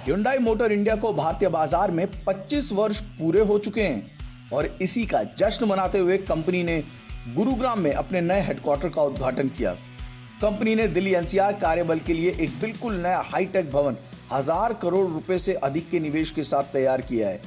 Hyundai motor India को भारतीय बाजार में 25 वर्ष पूरे हो चुके हैं और इसी का जश्न मनाते हुए कंपनी ने गुरुग्राम में अपने नए हेडक्वार्टर का उद्घाटन किया। कंपनी ने दिल्ली एनसीआर कार्यबल के लिए एक बिल्कुल नया हाईटेक भवन 1000 करोड़ रुपए से अधिक के निवेश के साथ तैयार किया है।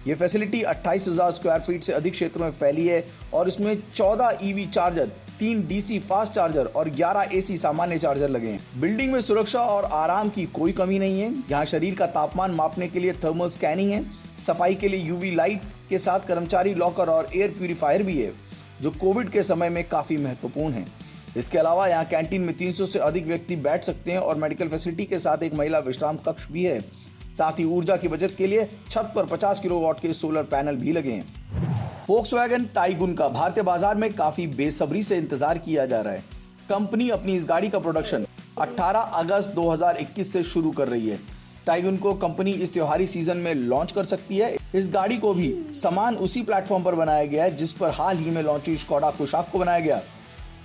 यह फैसिलिटी 28,000 स्क्वायर फीट से अधिक क्षेत्र में फैली है और इसमें 14 EV charger, 3 DC fast charger और 11 एसी सामान्य चार्जर लगे हैं। बिल्डिंग में सुरक्षा और आराम की कोई कमी नहीं है। यहाँ शरीर का तापमान मापने के लिए थर्मल स्कैनिंग है। सफाई के लिए यूवी लाइट के साथ कर्मचारी लॉकर और एयर प्यूरिफायर भी है, जो कोविड के समय में काफी महत्वपूर्ण है। इसके अलावा यहाँ कैंटीन में 300 से अधिक व्यक्ति बैठ सकते हैं और मेडिकल फैसिलिटी के साथ एक महिला विश्राम कक्ष भी है। साथ ही ऊर्जा की बचत के लिए छत पर 50 किलोवाट के सोलर पैनल भी लगे हैं। Volkswagen टाइगुन का भारतीय बाजार में काफी बेसब्री से इंतजार किया जा रहा है। कंपनी अपनी इस गाड़ी का प्रोडक्शन 18 अगस्त 2021 से शुरू कर रही है। टाइगुन को कंपनी इस त्योहारी सीजन में लॉन्च कर सकती है। इस गाड़ी को भी समान उसी प्लेटफॉर्म पर बनाया गया है जिस पर हाल ही में लॉन्च हुई स्कोडा कुशाक को बनाया गया।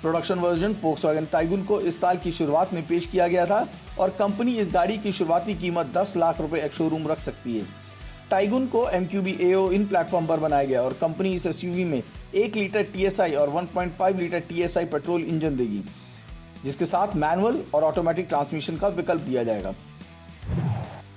प्रोडक्शन वर्जन Volkswagen टाइगुन को इस साल की शुरुआत में पेश किया गया था और कंपनी इस गाड़ी की शुरुआती कीमत 10 लाख रुपए एक शोरूम रख सकती है। टाइगुन को MQB AO इन प्लेटफॉर्म पर बनाया गया और कंपनी इस SUV में 1 लीटर TSI और 1.5 लीटर TSI पेट्रोल इंजन देगी, जिसके साथ मैनुअल और ऑटोमेटिक ट्रांसमिशन का विकल्प दिया जाएगा।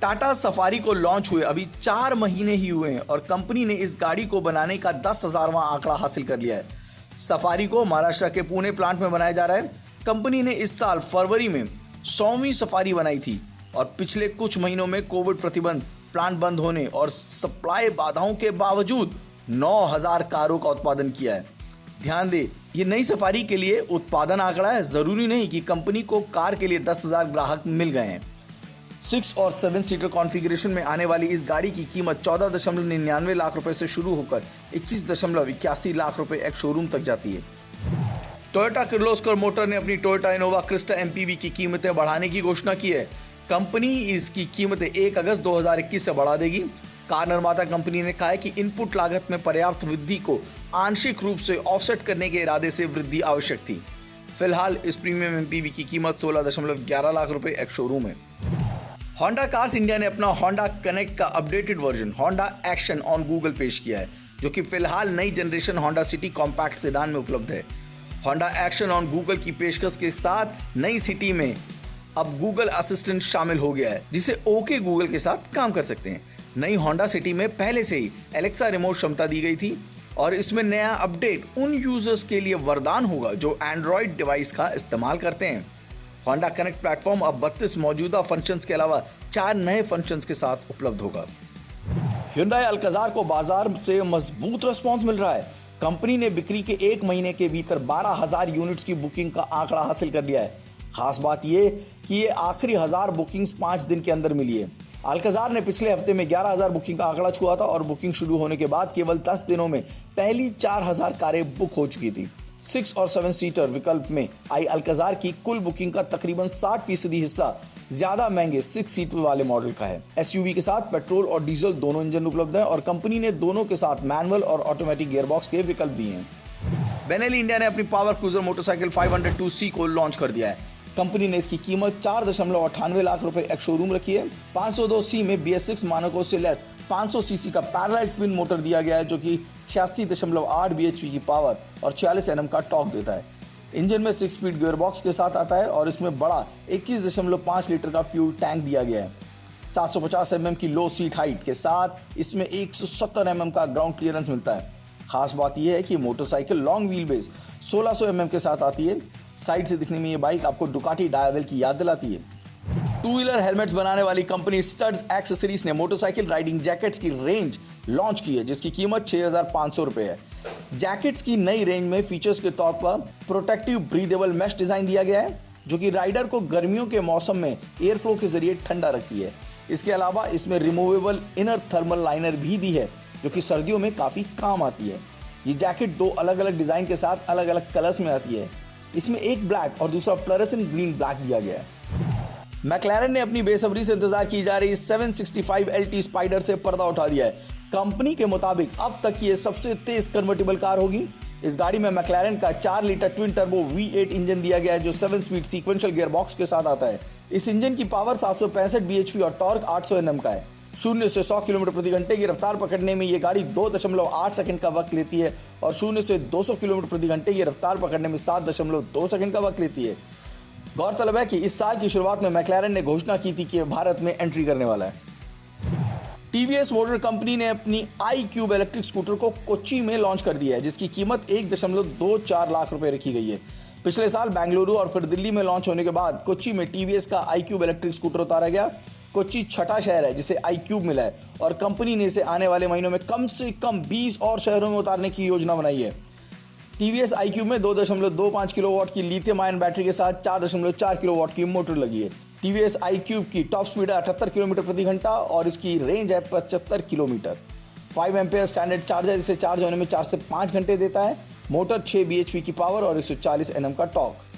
टाटा सफारी को लॉन्च हुए अभी 4 महीने ही हुए हैं और कंपनी ने इस गाड़ी को बनाने का 10,000वां आंकड़ा हासिल कर लिया है। सफारी को महाराष्ट्र के पुणे प्लांट में बनाया जा रहा है। कंपनी ने इस साल फरवरी में 100वीं सफारी बनाई थी और पिछले कुछ महीनों में कोविड प्रतिबंध, प्लांट बंद होने और सप्लाई बाधाओं के बावजूद 9,000 कारों का उत्पादन किया है। ध्यान दें, ये नई सफारी के लिए उत्पादन आंकड़ा है, जरूरी नहीं कि कंपनी को कार के लिए 10,000 ग्राहक मिल गए हैं। 6 और 7 सीटर कॉन्फ़िगरेशन में आने वाली इस गाड़ी की कीमत 14.99 लाख रुपए से शुरू होकर 21.81 लाख रुपए एक शोरूम तक जाती है। टोयोटा किर्लोस्कर मोटर ने अपनी टोयोटा इनोवा क्रिस्टा MPV की कीमतें बढ़ाने की घोषणा की है। कंपनी इसकी कीमतें 1 अगस्त 2021 से बढ़ा देगी। कार निर्माता कंपनी ने कहा है कि इनपुट लागत में पर्याप्त वृद्धि को आंशिक रूप से ऑफसेट करने के इरादे से वृद्धि आवश्यक थी। फिलहाल इस प्रीमियम MPV की कीमत 16.11 लाख रुपए एक शोरूम है। होंडा कार्स इंडिया ने अपना होंडा कनेक्ट का updated version Honda action on Google पेश किया है, जो कि फिलहाल नई generation Honda city compact sedan में उपलब्ध है। होंडा एक्शन ऑन गूगल की पेशकश के साथ नई सिटी में अब गूगल असिस्टेंट शामिल हो गया है, जिसे ओके गूगल के साथ काम कर सकते हैं। नई होंडा सिटी में पहले से ही एलेक्सा रिमोट क्षमता दी गई थी और इसमें नया अपडेट उन यूजर्स के लिए वरदान होगा जो एंड्रॉइड डिवाइस का इस्तेमाल करते हैं। होंडा कनेक्ट प्लेटफॉर्म अब 32 मौजूदा फंक्शंस के अलावा 4 नए फंक्शंस के साथ उपलब्ध होगा। Hyundai अल्काज़ार को बाजार से मजबूत रिस्पांस मिल रहा है। कंपनी ने बिक्री के 1 महीने के भीतर 12,000 यूनिट्स की बुकिंग का आंकड़ा हासिल कर लिया है। खास बात यह कि ये आखिरी 1000 बुकिंग्स 5 दिन के अंदर मिली है। अल्काज़ार ने पिछले हफ्ते में 11,000 बुकिंग का आंकड़ा छुआ था और बुकिंग शुरू होने के बाद केवल 10 दिनों में पहली 4,000 कारें बुक हो चुकी थी। 6 और 7 सीटर विकल्प में आई अल्काज़ार की कुल बुकिंग का तकरीबन 60% हिस्सा ज्यादा महंगे 6 सीटर वाले मॉडल का है। SUV के साथ पेट्रोल और डीजल दोनों इंजन उपलब्ध हैं और कंपनी ने दोनों के साथ मैनुअल और ऑटोमेटिक गियरबॉक्स के विकल्प दिए हैं। बेनेली इंडिया ने अपनी पावर क्रूजर मोटरसाइकिल 502C को लॉन्च कर दिया है। कंपनी ने इसकी कीमत 4.98 लाख रुपए एक शोरूम रखी है। 502C में BS6 मानकों से लेस 500 सीसी का पैरेलल ट्विन मोटर दिया गया है, जो कि 86.8 bhp की पावर और 46 Nm का टॉर्क देता है। इंजन में 6 स्पीड गियरबॉक्स के साथ आता है और इसमें बड़ा 21.5 लीटर का फ्यूल टैंक दिया गया है। 750 mm की लो सीट हाइट के साथ इसमें 170 mm का ग्राउंड क्लियरेंस मिलता है। खास बात यह है कि motorcycle long wheel base 1600 mm के साथ आती है। साइड से दिखने में ये बाइक आपको डुकाटी डायवेल की याद दिलाती है। 2 व्हीलर हेलमेट्स बनाने वाली कंपनी स्टड्स एक्सेसरीज ने मोटरसाइकिल राइडिंग जैकेट्स की रेंज लॉन्च की है, जिसकी कीमत 6,500 रुपए है। जैकेट्स की नई रेंज में फीचर्स के तौर पर प्रोटेक्टिव ब्रीदेबल मैश डिजाइन दिया गया है, जो कि राइडर को गर्मियों के मौसम में एयर फ्लो के जरिए ठंडा रखती है। इसके अलावा इसमें रिमूवेबल इनर थर्मल लाइनर भी दी है, जो कि सर्दियों में काफी काम आती है। ये जैकेट 2 अलग अलग डिजाइन के साथ अलग अलग कलर्स में आती है। इसमें एक ब्लैक और दूसरा फ्लोरेसेंट ग्रीन ब्लैक दिया गया है। मैक्लारेन ने अपनी बेसब्री से इंतजार की जा रही 765 LT स्पाइडर से पर्दा उठा दिया है। कंपनी के मुताबिक अब तक की ये सबसे तेज कन्वर्टिबल कार होगी। इस गाड़ी में मैक्लारेन का 4 litre twin turbo V8 engine दिया गया है जो 7 स्पीड सीक्वेंशियल गियर बॉक्स के साथ आता है। इस इंजन की पावर 765 bhp और टॉर्क 800 Nm का है। 0 से 100 किलोमीटर प्रति घंटे की रफ्तार पकड़ने में ये गाड़ी 2.8 सेकंड का वक्त लेती है और 0 से 200 किलोमीटर प्रति घंटे की रफ्तार पकड़ने में 7.2 सेकंड का वक्त लेती है। गौरतलब है कि इस साल की शुरुआत में मैक्लारेन ने घोषणा की थी कि भारत में एंट्री करने वाला है। टीवीएस मोटर कंपनी ने अपनी iQube इलेक्ट्रिक स्कूटर को कोच्चि में लॉन्च कर दिया है, जिसकी कीमत 1.24 लाख रुपए रखी गई है। पिछले साल बेंगलुरु और फिर दिल्ली में लॉन्च होने के बाद कोच्चि में टीवीएस का iQube इलेक्ट्रिक स्कूटर उतारा गया। कोच्चि छठा शहर है जिसे iQube मिला है और कंपनी ने इसे आने वाले महीनों में कम से कम 20 और शहरों में उतारने की योजना बनाई है। टीवीएस iQube में 2.25 किलोवाट की लिथियम आयन बैटरी के साथ 4.4 किलोवाट की मोटर लगी है। टीवीएस iQube की टॉप स्पीड है 78 किलोमीटर प्रति घंटा और इसकी रेंज है 75 किलोमीटर। 5 एम्पेयर स्टैंडर्ड चार्जर इसे चार्ज होने में 4 से 5 घंटे देता है। मोटर 6 bhp की पावर और 140 Nm का टॉर्क।